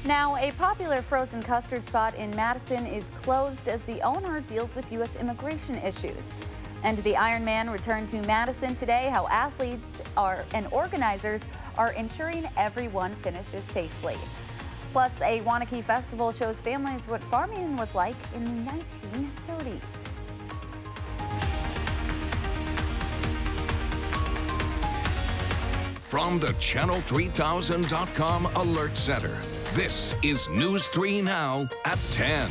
Now, a popular frozen custard spot in Madison is closed as the owner deals with U.S. immigration issues. And the Ironman returned to Madison today. How athletes and organizers are ensuring everyone finishes safely. Plus, a Wanakee festival shows families what farming was like in the 1930s. From the Channel3000.com Alert Center, this is News 3 Now at 10.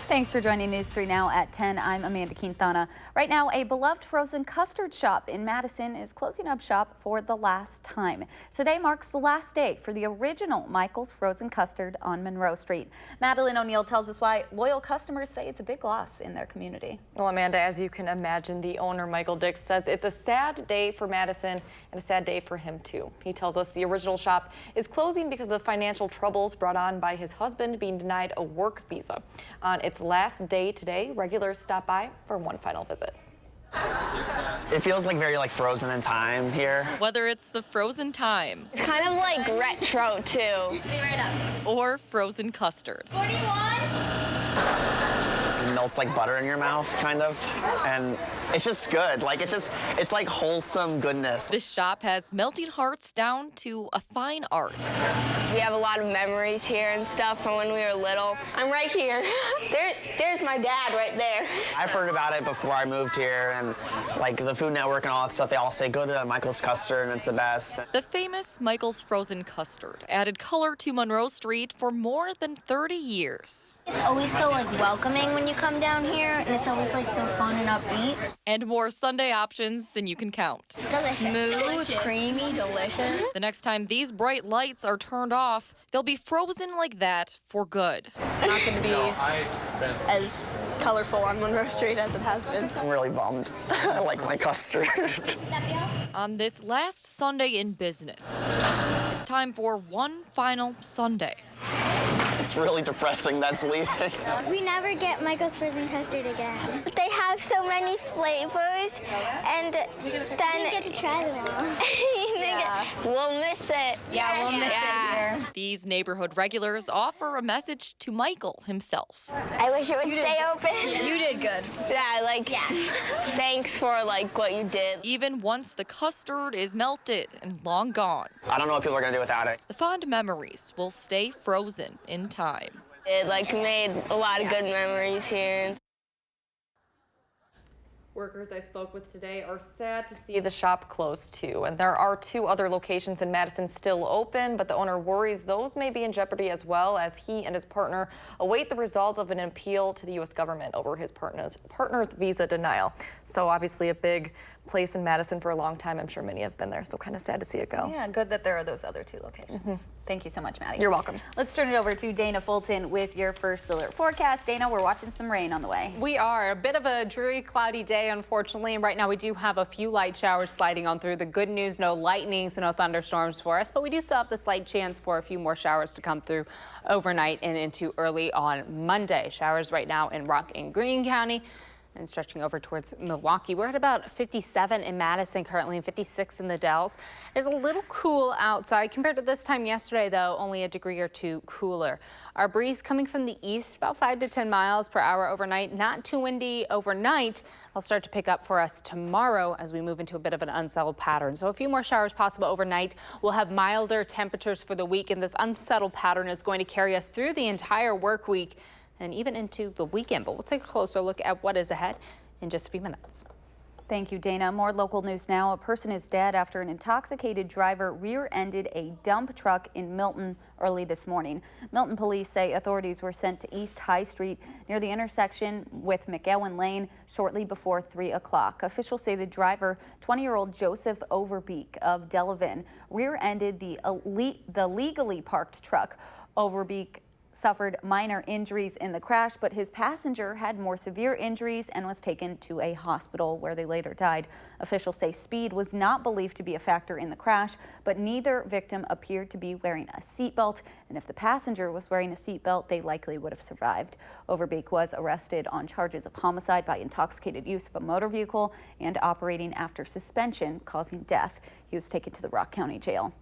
Thanks for joining News 3 Now at 10. I'm Amanda Quintana. Right now, a beloved frozen custard shop in Madison is closing up shop for the last time. Today marks the last day for the original Michael's Frozen Custard on Monroe Street. Madeline O'Neill tells us why loyal customers say it's a big loss in their community. Well, Amanda, as you can imagine, the owner, Michael Dix, says it's a sad day for Madison and a sad day for him, too. He tells us the original shop is closing because of financial troubles brought on by his husband being denied a work visa. On its last day today, regulars stop by for one final visit. It feels very frozen in time here. Whether it's the frozen time. It's kind of like retro too. Stay right up. Or frozen custard. 41. It melts like butter in your mouth, kind of. And it's just good. It's like wholesome goodness. This shop has melting hearts down to a fine art. We have a lot of memories here and stuff from when we were little. I'm right here. There's my dad right there. I've heard about it before I moved here, and the Food Network and all that stuff, they all say go to Michael's Custard and it's the best. The famous Michael's Frozen Custard added color to Monroe Street for more than 30 years. It's always so welcoming when you come down here, and it's always so fun and upbeat. And more Sunday options than you can count. Delicious. Smooth, creamy, delicious. The next time these bright lights are turned off, they'll be frozen like that for good. It's not going to be as colorful on Monroe Street as it has been. I'm really bummed. I like my custard. On this last Sunday in business, it's time for one final Sunday. It's really depressing that's leaving. We never get Michael's Frozen Custard again. They have so many flavors, and then we get to try them all. We'll miss it. Yeah, we'll miss it here. These neighborhood regulars offer a message to Michael himself. I wish it would stay open. You did good. Yeah, thanks for what you did. Even once the custard is melted and long gone. I don't know what people are going to do without it. The fond memories will stay frozen in time. It made a lot of good memories here. Workers I spoke with today are sad to see the shop close too, and there are 2 other locations in Madison still open, but the owner worries those may be in jeopardy as well as he and his partner await the results of an appeal to the U.S. government over his partner's visa denial. So obviously a big place in Madison for a long time. I'm sure many have been there, so kind of sad to see it go. Yeah, good that there are those other 2 locations. Thank you so much, Maddie. You're welcome. Let's turn it over to Dana Fulton with your first alert forecast. Dana, we're watching some rain on the way. We are. A bit of a dreary, cloudy day, unfortunately. And right now we do have a few light showers sliding on through. The good news, no lightning, so no thunderstorms for us. But we do still have the slight chance for a few more showers to come through overnight and into early on Monday. Showers right now in Rock and Greene County and stretching over towards Milwaukee. We're at about 57 in Madison currently and 56 in the Dells. It's a little cool outside compared to this time yesterday, though, only a degree or 2 cooler. Our breeze coming from the east, about 5 to 10 miles per hour overnight. Not too windy overnight. It'll start to pick up for us tomorrow as we move into a bit of an unsettled pattern. So a few more showers possible overnight. We'll have milder temperatures for the week, and this unsettled pattern is going to carry us through the entire work week and even into the weekend. But we'll take a closer look at what is ahead in just a few minutes. Thank you, Dana. More local news now. A person is dead after an intoxicated driver rear-ended a dump truck in Milton early this morning. Milton police say authorities were sent to East High Street near the intersection with McGowan Lane shortly before 3 o'clock. Officials say the driver, 20-year-old Joseph Overbeek of Delavan, rear-ended the legally parked truck. Overbeek suffered minor injuries in the crash, but his passenger had more severe injuries and was taken to a hospital where they later died. Officials say speed was not believed to be a factor in the crash, but neither victim appeared to be wearing a seatbelt, and if the passenger was wearing a seatbelt, they likely would have survived. Overbeek was arrested on charges of homicide by intoxicated use of a motor vehicle and operating after suspension causing death. He was taken to the Rock County Jail.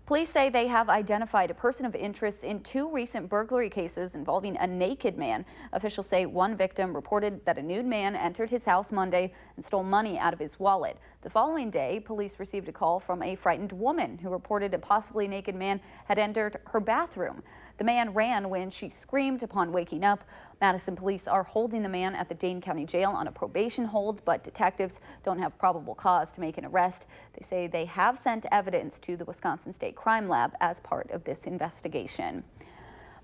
Police say they have identified a person of interest in 2 recent burglary cases involving a naked man. Officials say one victim reported that a nude man entered his house Monday and stole money out of his wallet. The following day, police received a call from a frightened woman who reported a possibly naked man had entered her bathroom. The man ran when she screamed upon waking up. Madison police are holding the man at the Dane County Jail on a probation hold, but detectives don't have probable cause to make an arrest. They say they have sent evidence to the Wisconsin State Crime Lab as part of this investigation.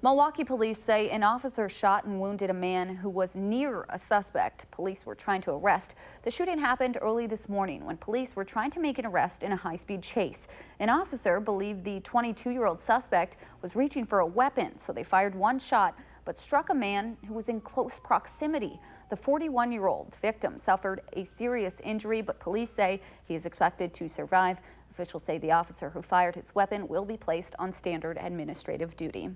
Milwaukee police say an officer shot and wounded a man who was near a suspect police were trying to arrest. The shooting happened early this morning when police were trying to make an arrest in a high-speed chase. An officer believed the 22-year-old suspect was reaching for a weapon, so they fired one shot but struck a man who was in close proximity. The 41-year-old victim suffered a serious injury, but police say he is expected to survive. Officials say the officer who fired his weapon will be placed on standard administrative duty.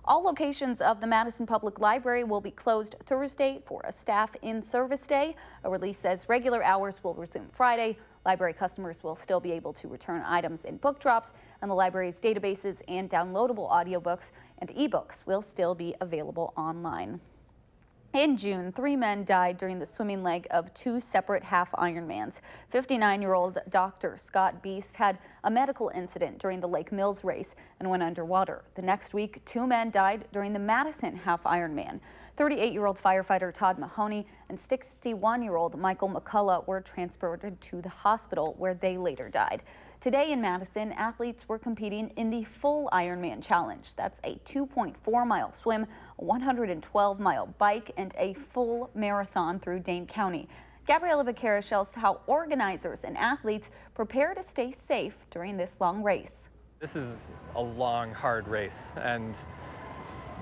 All locations of the Madison Public Library will be closed Thursday for a staff in-service day. A release says regular hours will resume Friday. Library customers will still be able to return items in book drops, and the library's databases and downloadable audiobooks and ebooks will still be available online. In June, 3 men died during the swimming leg of 2 separate half Ironmans. 59-year-old Dr. Scott Beast had a medical incident during the Lake Mills race and went underwater. The next week, 2 men died during the Madison half Ironman. 38-year-old firefighter Todd Mahoney and 61-year-old Michael McCullough were transported to the hospital where they later died. Today in Madison, athletes were competing in the full Ironman challenge. That's a 2.4-mile swim, a 112-mile bike, and a full marathon through Dane County. Gabriella Becerra shows how organizers and athletes prepare to stay safe during this long race. This is a long, hard race, and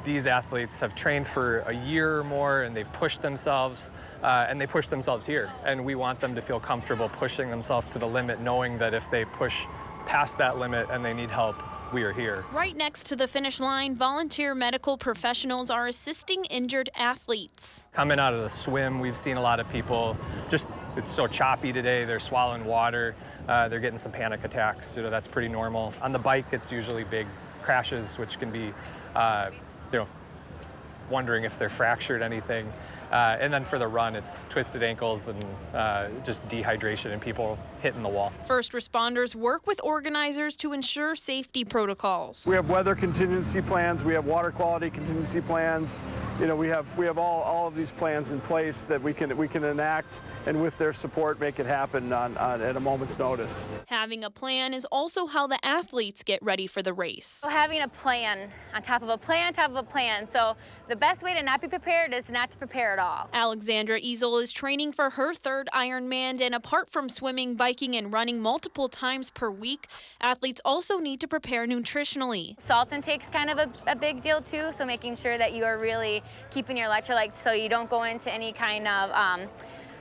these athletes have trained for a year or more, and they've pushed themselves, and they push themselves here. And we want them to feel comfortable pushing themselves to the limit, knowing that if they push past that limit and they need help, we are here. Right next to the finish line, volunteer medical professionals are assisting injured athletes. Coming out of the swim, we've seen a lot of people just, it's so choppy today, they're swallowing water, they're getting some panic attacks. You know, that's pretty normal. On the bike, it's usually big crashes, which can be wondering if they're fractured anything. And then for the run, it's twisted ankles and just dehydration and people hitting the wall. First responders work with organizers to ensure safety protocols. We have weather contingency plans, we have water quality contingency plans. You know, we have all of these plans in place that we can enact, and with their support make it happen at a moment's notice. Having a plan is also how the athletes get ready for the race. Having a plan on top of a plan on top of a plan. So the best way to not be prepared is not to prepare at all. Alexandra Easel is training for her 3rd Ironman, and apart from swimming, biking, and running multiple times per week, athletes also need to prepare nutritionally. Salt intake's kind of a big deal too, so making sure that you are really keeping your electrolytes so you don't go into any kind of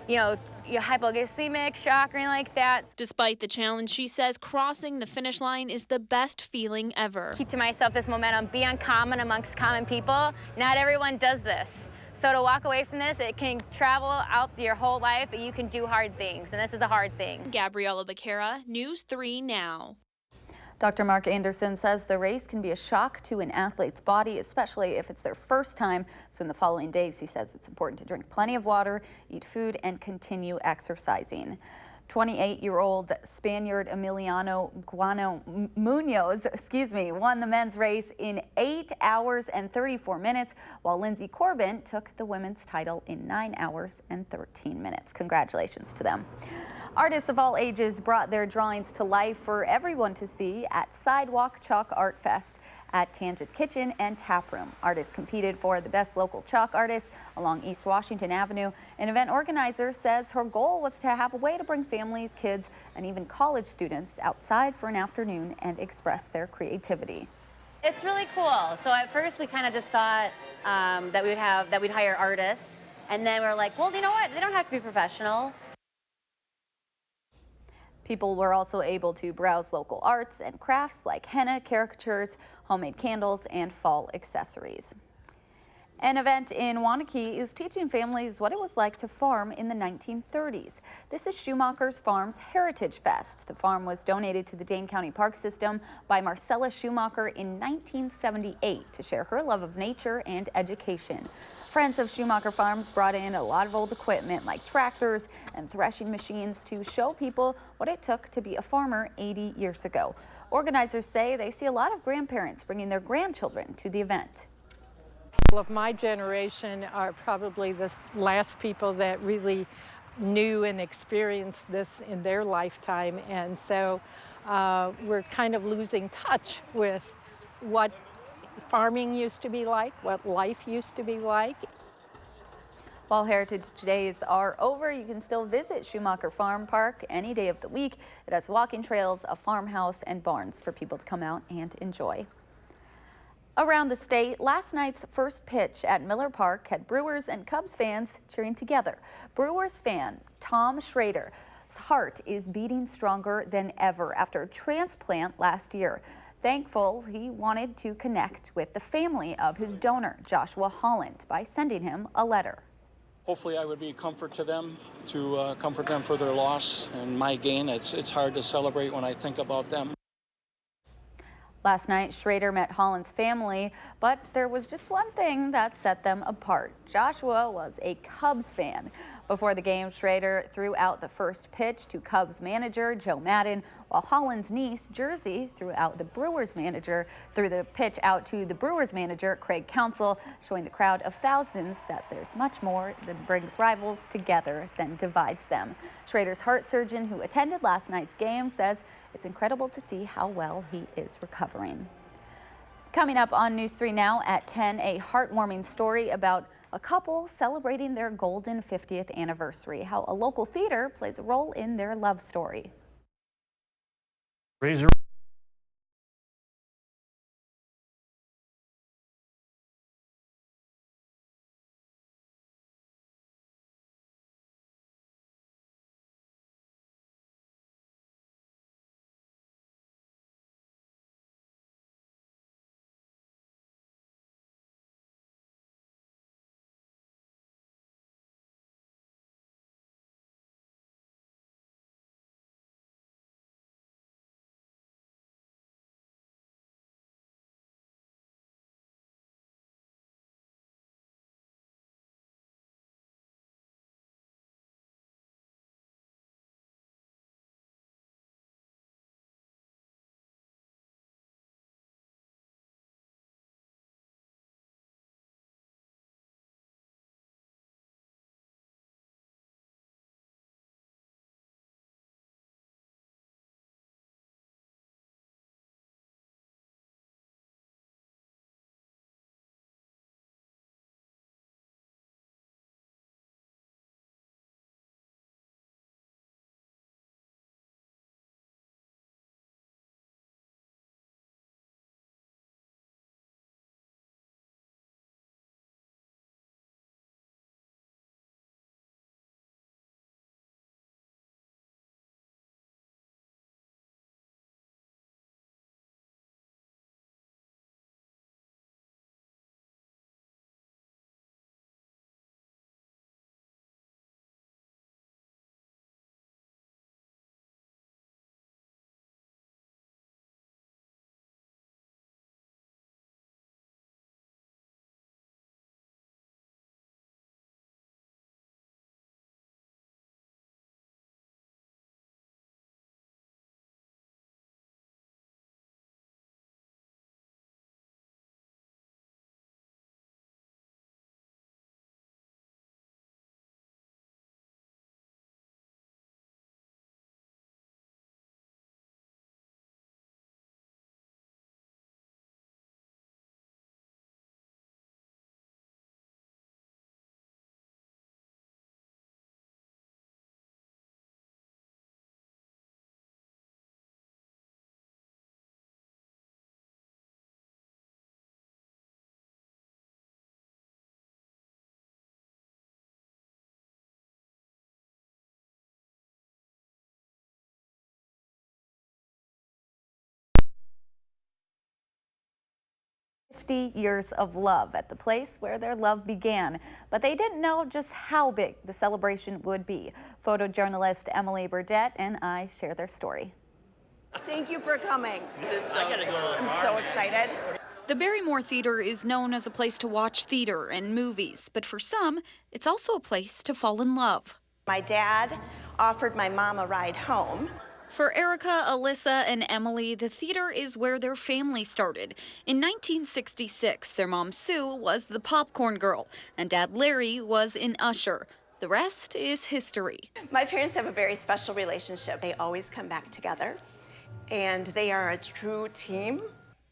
your hypoglycemic shock or anything like that. Despite the challenge, she says crossing the finish line is the best feeling ever. Keep to myself this momentum, be uncommon amongst common people. Not everyone does this. So to walk away from this, it can travel out your whole life, but you can do hard things, and this is a hard thing. Gabriella Becerra, News 3 Now. Dr. Mark Anderson says the race can be a shock to an athlete's body, especially if it's their first time. So in the following days, he says it's important to drink plenty of water, eat food, and continue exercising. 28-year-old Spaniard Emiliano Guano Munoz, won the men's race in 8 hours and 34 minutes, while Lindsay Corbin took the women's title in 9 hours and 13 minutes. Congratulations to them. Artists of all ages brought their drawings to life for everyone to see at Sidewalk Chalk Art Fest at Tangent Kitchen and Tap Room. Artists competed for the best local chalk artist along East Washington Avenue. An event organizer says her goal was to have a way to bring families, kids, and even college students outside for an afternoon and express their creativity. It's really cool. So at first we kind of just thought that we'd hire artists, and then we're like, well, you know what? They don't have to be professional. People were also able to browse local arts and crafts like henna, caricatures, homemade candles, and fall accessories. An event in Waunakee is teaching families what it was like to farm in the 1930s. This is Schumacher's Farm's Heritage Fest. The farm was donated to the Dane County Park System by Marcella Schumacher in 1978 to share her love of nature and education. Friends of Schumacher Farms brought in a lot of old equipment like tractors and threshing machines to show people what it took to be a farmer 80 years ago. Organizers say they see a lot of grandparents bringing their grandchildren to the event. Of my generation are probably the last people that really knew and experienced this in their lifetime, and so we're kind of losing touch with what farming used to be like, what life used to be like. While Heritage Days are over, you can still visit Schumacher Farm Park any day of the week. It has walking trails, a farmhouse, and barns for people to come out and enjoy. Around the state, last night's first pitch at Miller Park had Brewers and Cubs fans cheering together. Brewers fan Tom Schrader's heart is beating stronger than ever after a transplant last year. Thankful, he wanted to connect with the family of his donor, Joshua Holland, by sending him a letter. Hopefully I would be a comfort to them, to comfort them for their loss and my gain. It's hard to celebrate when I think about them. Last night, Schrader met Holland's family, but there was just one thing that set them apart. Joshua was a Cubs fan. Before the game, Schrader threw out the first pitch to Cubs manager Joe Madden, while Holland's niece, Jersey, threw the pitch out to the Brewers manager, Craig Counsell, showing the crowd of thousands that there's much more that brings rivals together than divides them. Schrader's heart surgeon, who attended last night's game, says it's incredible to see how well he is recovering. Coming up on News 3 Now at 10, a heartwarming story about a couple celebrating their golden 50th anniversary, how a local theater plays a role in their love story. Raise your 50 years of love at the place where their love began. But they didn't know just how big the celebration would be. Photojournalist Emily Burdett and I share their story. Thank you for coming. I'm so excited. The Barrymore Theater is known as a place to watch theater and movies, but for some, it's also a place to fall in love. My dad offered my mom a ride home. For Erica, Alyssa, and Emily, the theater is where their family started. In 1966, their mom, Sue, was the popcorn girl, and Dad, Larry, was an usher. The rest is history. My parents have a very special relationship. They always come back together, and they are a true team.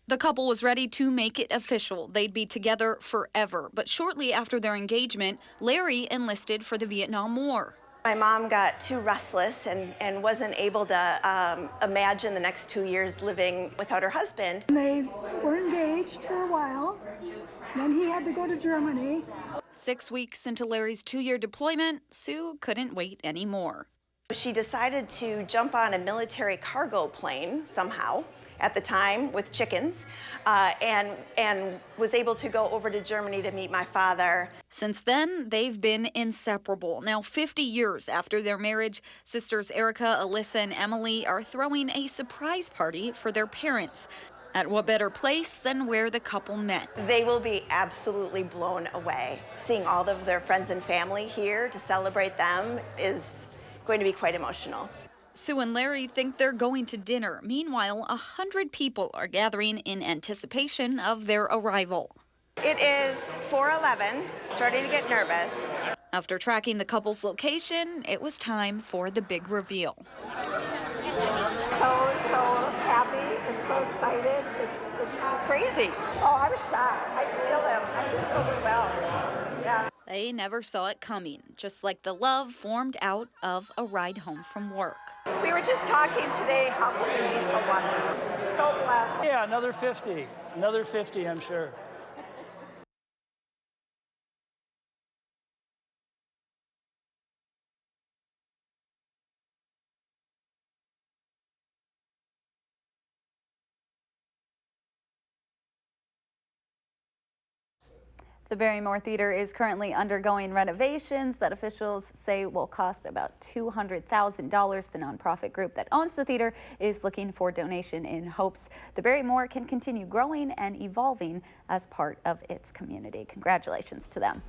The couple was ready to make it official. They'd be together forever. But shortly after their engagement, Larry enlisted for the Vietnam War. My mom got too restless and wasn't able to imagine the next 2 years living without her husband. They were engaged for a while. Then he had to go to Germany. 6 weeks into Larry's 2-year deployment, Sue couldn't wait anymore. She decided to jump on a military cargo plane somehow at the time with chickens and was able to go over to Germany to meet my father. Since then, they've been inseparable. Now, 50 years after their marriage, sisters Erica, Alyssa, and Emily are throwing a surprise party for their parents. At what better place than where the couple met? They will be absolutely blown away. Seeing all of their friends and family here to celebrate them is going to be quite emotional. Sue and Larry think they're going to dinner. Meanwhile, 100 people are gathering in anticipation of their arrival. It is 4:11, starting to get nervous. After tracking the couple's location, it was time for the big reveal. So happy and so excited. It's crazy. Oh, I was shocked. I still am. I'm just overwhelmed. Yeah. They never saw it coming, just like the love formed out of a ride home from work. We were just talking today, how can we be so lucky? So blessed. Yeah, another 50. Another 50, I'm sure. The Barrymore Theater is currently undergoing renovations that officials say will cost about $200,000. The nonprofit group that owns the theater is looking for donation in hopes the Barrymore can continue growing and evolving as part of its community. Congratulations to them.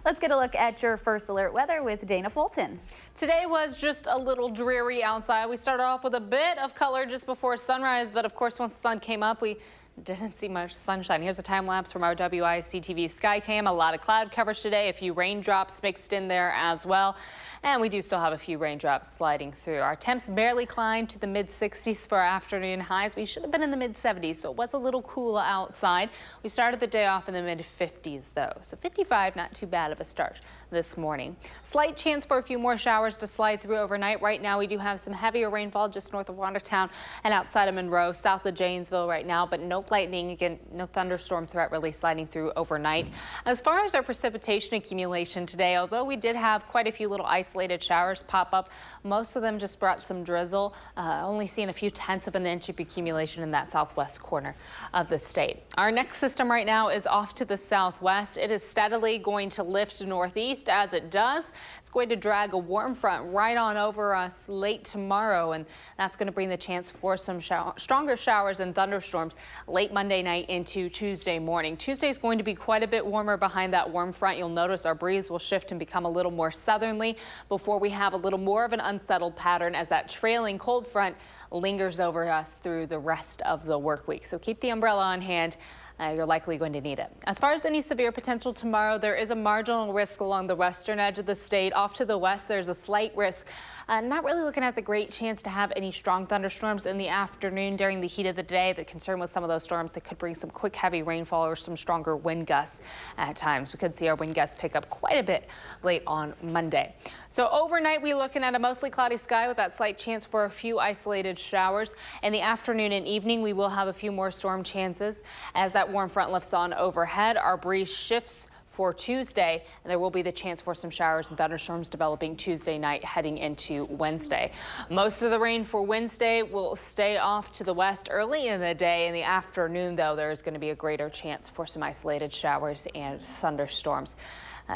Let's get a look at your first alert weather with Dana Fulton. Today was just a little dreary outside. We started off with a bit of color just before sunrise, but of course once the sun came up, we didn't see much sunshine. Here's a time lapse from our WISC-TV Skycam. A lot of cloud coverage today, a few raindrops mixed in there as well. And we do still have a few raindrops sliding through. Our temps barely climbed to the mid-60s for our afternoon highs. We should have been in the mid-70s, so it was a little cool outside. We started the day off in the mid-50s though, so 55, not too bad of a start this morning. Slight chance for a few more showers to slide through overnight. Right now we do have some heavier rainfall just north of Watertown and outside of Monroe, south of Janesville right now, but no lightning, again, no thunderstorm threat really sliding through overnight. As far as our precipitation accumulation today, although we did have quite a few little isolated showers pop up, most of them just brought some drizzle, only seeing a few tenths of an inch of accumulation in that southwest corner of the state. Our next system right now is off to the southwest. It is steadily going to lift northeast. As it does, it's going to drag a warm front right on over us late tomorrow, and that's going to bring the chance for some stronger showers and thunderstorms late Monday night into Tuesday morning. Tuesday is going to be quite a bit warmer behind that warm front. You'll notice our breeze will shift and become a little more southerly before we have a little more of an unsettled pattern as that trailing cold front lingers over us through the rest of the work week. So keep the umbrella on hand. You're likely going to need it. As far as any severe potential tomorrow, there is a marginal risk along the western edge of the state. Off to the west, there's a slight risk. Not really looking at the great chance to have any strong thunderstorms in the afternoon during the heat of the day. The concern with some of those storms that could bring some quick, heavy rainfall or some stronger wind gusts at times. We could see our wind gusts pick up quite a bit late on Monday. So overnight, we're looking at a mostly cloudy sky with that slight chance for a few isolated showers. In the afternoon and evening, we will have a few more storm chances as that warm front lifts on overhead. Our breeze shifts for Tuesday, and there will be the chance for some showers and thunderstorms developing Tuesday night heading into Wednesday. Most of the rain for Wednesday will stay off to the west early in the day. In the afternoon, though, there is going to be a greater chance for some isolated showers and thunderstorms.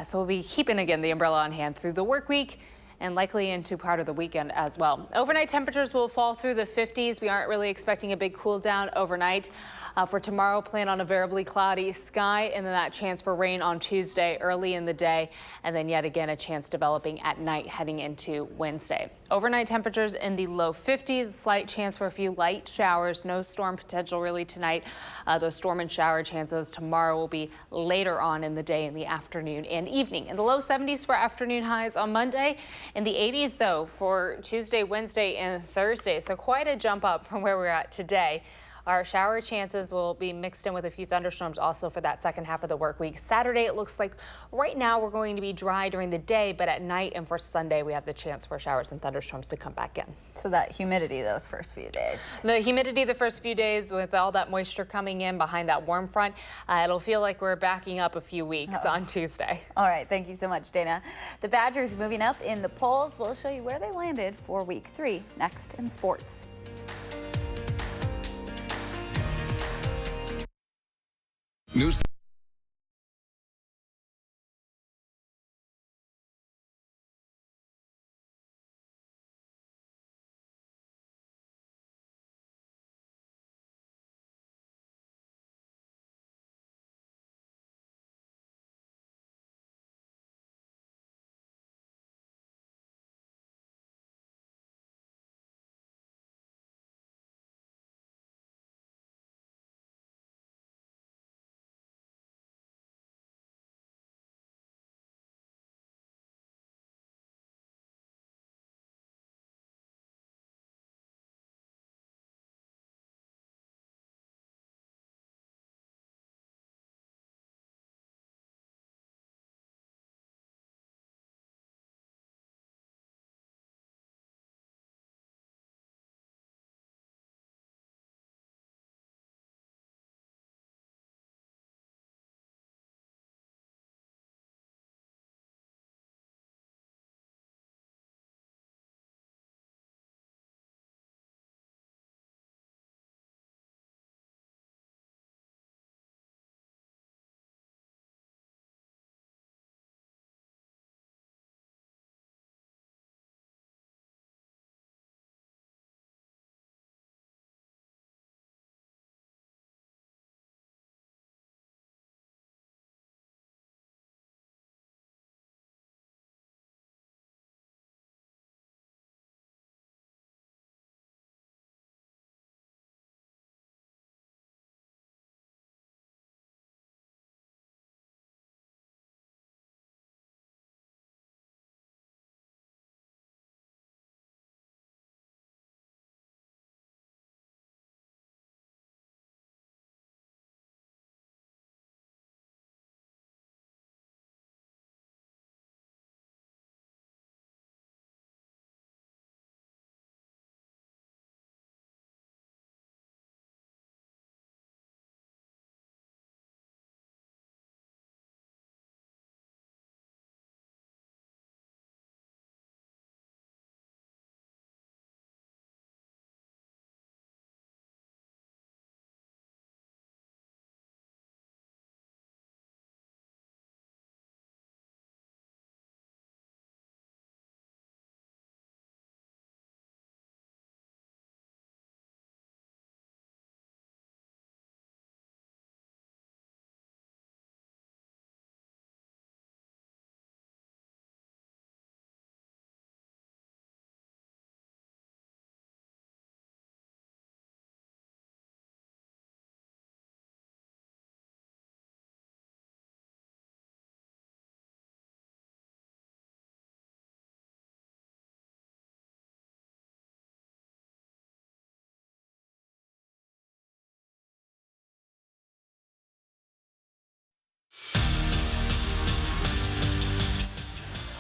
So we'll be keeping, again, the umbrella on hand through the work week and likely into part of the weekend as well. Overnight temperatures will fall through the 50s. We aren't really expecting a big cool down overnight. For tomorrow, plan on a variably cloudy sky, and then that chance for rain on Tuesday early in the day, and then yet again a chance developing at night heading into Wednesday. Overnight temperatures in the low 50s, a slight chance for a few light showers. No storm potential really tonight. Those storm and shower chances tomorrow will be later on in the day, in the afternoon and evening. In the low 70s for afternoon highs on Monday. In the 80s, though, for Tuesday, Wednesday, and Thursday. So quite a jump up from where we're at today. Our shower chances will be mixed in with a few thunderstorms also for that second half of the work week. Saturday, it looks like right now we're going to be dry during the day, but at night and for Sunday, we have the chance for showers and thunderstorms to come back in. So that humidity those first few days. The humidity the first few days with all that moisture coming in behind that warm front, it'll feel like we're backing up a few weeks on Tuesday. All right, thank you so much, Dana. The Badgers moving up in the polls. We'll show you where they landed for week 3 next in sports. News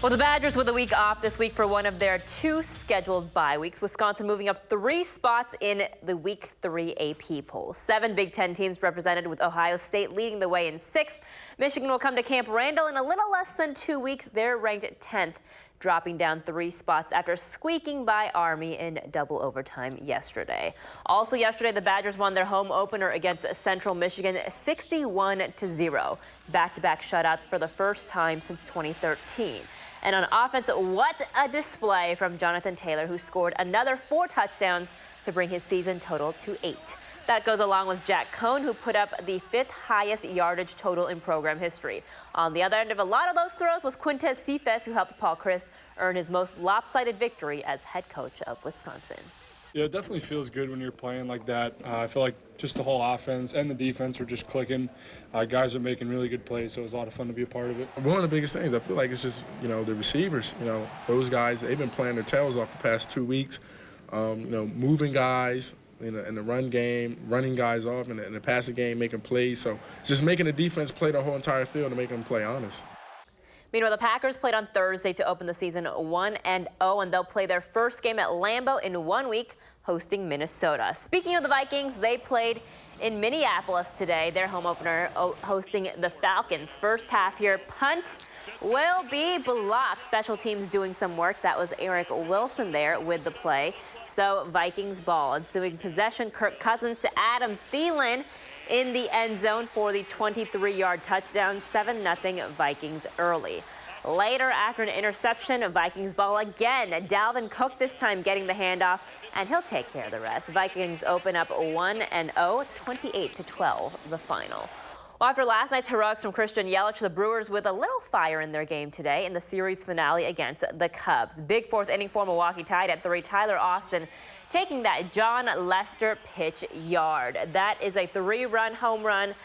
Well, the Badgers with a week off this week for one of their 2 scheduled bye weeks. Wisconsin moving up 3 spots in the Week 3 AP poll. 7 Big Ten teams represented, with Ohio State leading the way in 6th. Michigan will come to Camp Randall in a little less than 2 weeks. They're ranked 10th, dropping down 3 spots after squeaking by Army in double overtime yesterday. Also yesterday, the Badgers won their home opener against Central Michigan 61-0. Back-to-back shutouts for the first time since 2013. And on offense, what a display from Jonathan Taylor, who scored another 4 touchdowns to bring his season total to 8. That goes along with Jack Cohn, who put up the 5th highest yardage total in program history. On the other end of a lot of those throws was Quintez Cephas, who helped Paul Chryst earn his most lopsided victory as head coach of Wisconsin. Yeah, it definitely feels good when you're playing like that. I feel like just the whole offense and the defense were just clicking. Guys are making really good plays, so it was a lot of fun to be a part of it. One of the biggest things, I feel like it's just, the receivers, those guys, they've been playing their tails off the past 2 weeks, moving guys in the run game, running guys off in the passing game, making plays. So just making the defense play the whole entire field and making them play honest. Meanwhile, the Packers played on Thursday to open the season 1-0, and they'll play their first game at Lambeau in 1 week, hosting Minnesota. Speaking of the Vikings, they played in Minneapolis today, their home opener, hosting the Falcons. First half here, punt will be blocked. Special teams doing some work. That was Eric Wilson there with the play. So Vikings ball. Ensuing possession, Kirk Cousins to Adam Thielen in the end zone for the 23-yard touchdown, 7-0 Vikings early. Later, after an interception, Vikings ball again. Dalvin Cook this time getting the handoff, and he'll take care of the rest. Vikings open up 1-0, 28-12 the final. Well, after last night's heroics from Christian Yelich, the Brewers with a little fire in their game today in the series finale against the Cubs. Big 4th inning for Milwaukee, tied at 3. Tyler Austin taking that John Lester pitch yard. That is a 3-run home run,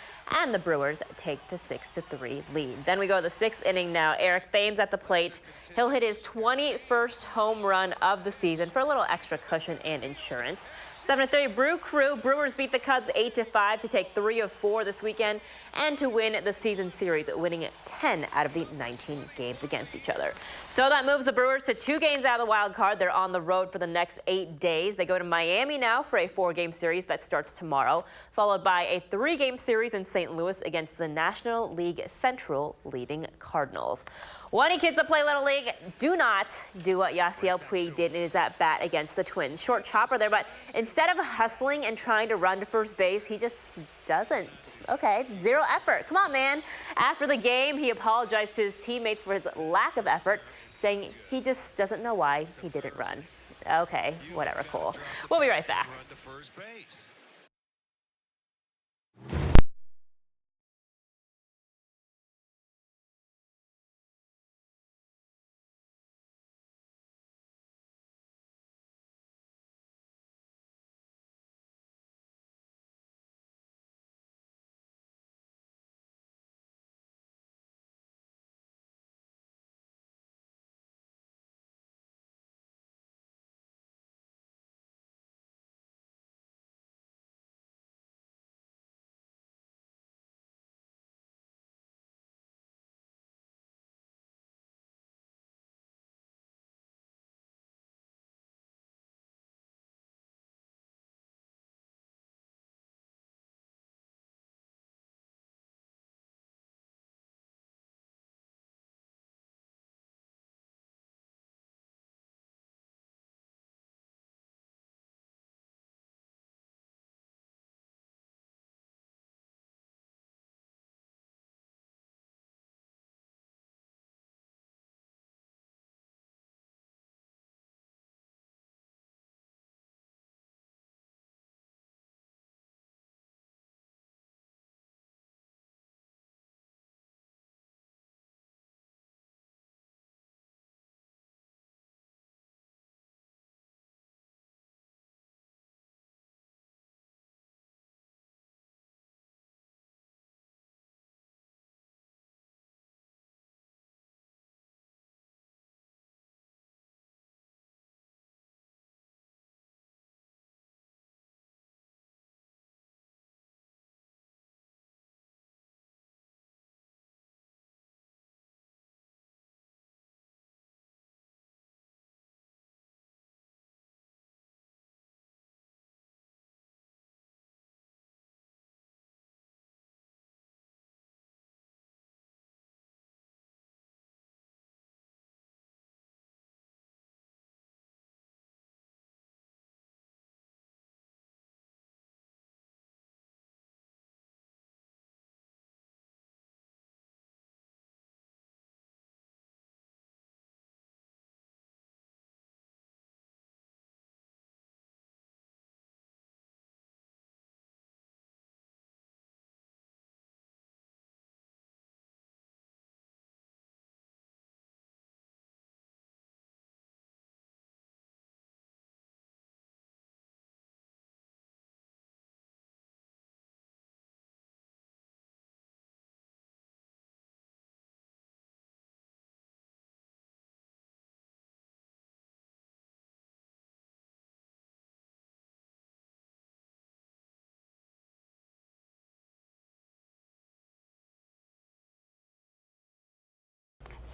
and the Brewers take the 6-3 lead. Then we go to the 6th inning now. Eric Thames at the plate. He'll hit his 21st home run of the season for a little extra cushion and insurance. 7-3 Brew Crew. Brewers beat the Cubs 8-5 to take 3 of 4 this weekend and to win the season series, winning 10 out of the 19 games against each other. So that moves the Brewers to 2 games out of the wild card. They're on the road for the next 8 days. They go to Miami now for a 4-game series that starts tomorrow, followed by a 3-game series in St. Louis against the National League Central leading Cardinals. Wanting kids to play Little League, do not do what Yasiel Puig did in his at-bat against the Twins. Short chopper there, but instead of hustling and trying to run to first base, he just doesn't. Okay, 0 effort. Come on, man. After the game, he apologized to his teammates for his lack of effort, saying he just doesn't know why he didn't run. Okay, whatever, cool. We'll be right back.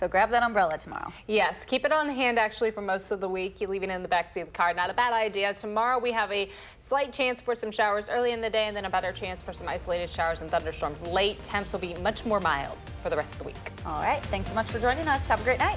So grab that umbrella tomorrow. Yes, keep it on hand actually for most of the week. You leave it in the backseat of the car. Not a bad idea. Tomorrow we have a slight chance for some showers early in the day and then a better chance for some isolated showers and thunderstorms late. Temps will be much more mild for the rest of the week. All right. Thanks so much for joining us. Have a great night.